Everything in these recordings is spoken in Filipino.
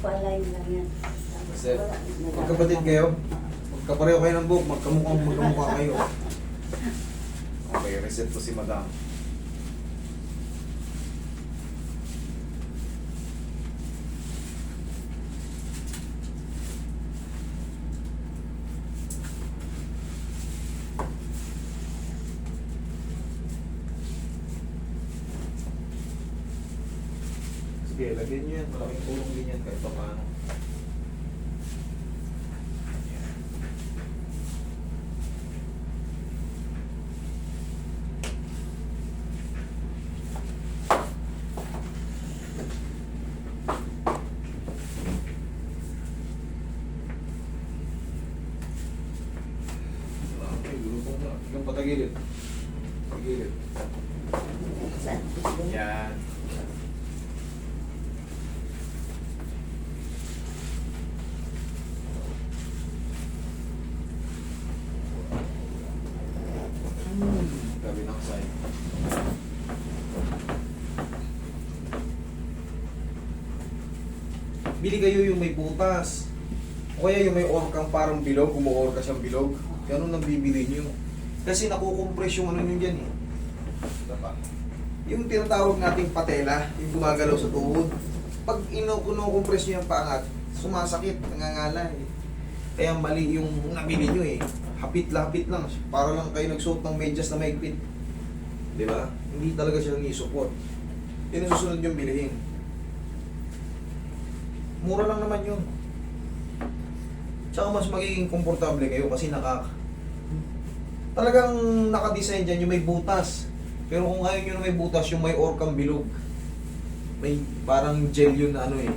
Pa-align lang yan. Kasi, magkapatid kayo? Magkapareho kayo ng buhok, magkamukha kayo. Okay, reset ko si madam. Sige, lagyan nyo yan. Malaking tulong din yan kahit pa paano. Yung patagilid. Patagilid. Yan. Kabilang side. Bili kayo yung may butas. O kaya yung may orkang parang bilog, umuorka siyang bilog. Ganun ang bibili nyo. Kasi nakukompress yung ano nyo dyan eh. Diba? Yung tinatawag nating patela, yung gumagalaw sa tuhod. Pag kinukompress nyo yung pangat, sumasakit, nangangala eh. Kaya mali yung nabili nyo eh. Hapit-lapit lang. Para lang kayo nagsuot ng medyas na maigpit. Diba? Hindi talaga siya ni-support. Yun ang susunod yung bilihin. Mura lang naman yun. Tsaka mas magiging komportable kayo kasi talagang nakadesign dyan yung may butas. Pero kung ayaw nyo na may butas, yung may orkang bilog. May parang gel yun na ano eh.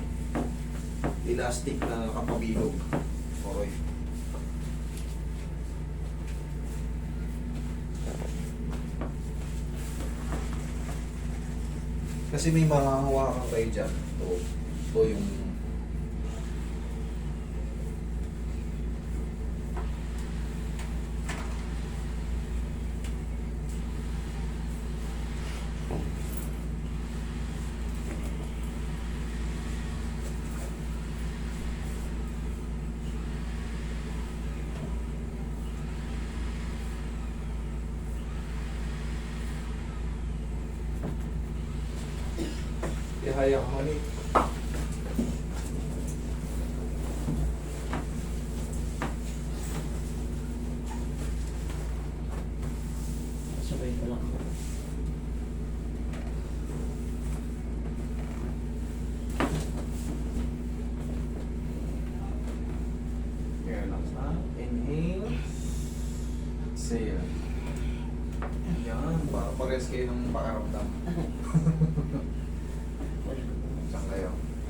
Elastic na nakapabilog. Okay. Kasi may mahahawakan kayo dyan. Ito yung ihaya ka mali. Sabay ko lang. Yan lang sa inhale. Exhale. Yan, para pares kayo ng pakaramdam. Saan kayo? Pag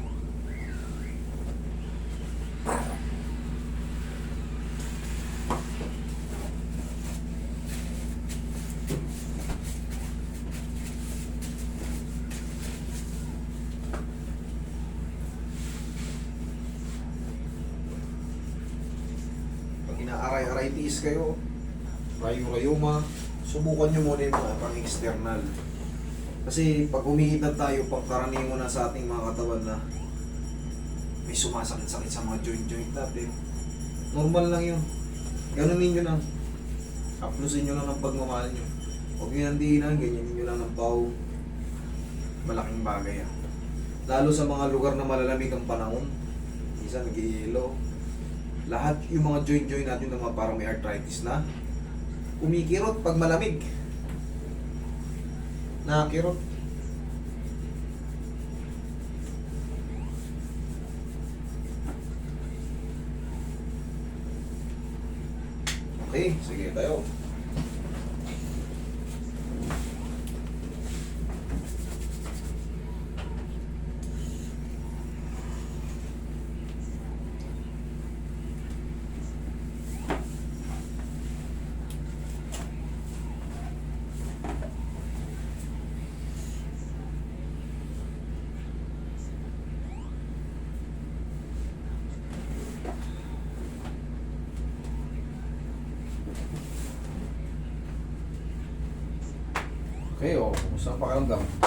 ina-aray-aray tiis kayo, rayo-rayuma, subukan nyo muna yung mga pang-external. Kasi pag umiidad tayo, pagkaraniwan na sa ating mga katawan na may sumasakit-sakit sa mga joint-joint natin. Normal lang yun. Ganunin nyo lang. Aplusin nyo lang ng pagmamahal nyo. Huwag nyo nang diinan, ganyan nyo lang ng pau. Malaking bagay yan. Lalo sa mga lugar na malalamig ang panahon. Isa nag-iilo. Lahat yung mga joint-joint natin na mga parang may arthritis na, kumikirot pag malamig. Nakakirot. Okay, sige tayo. Okay, kumusta ang pakiramdam?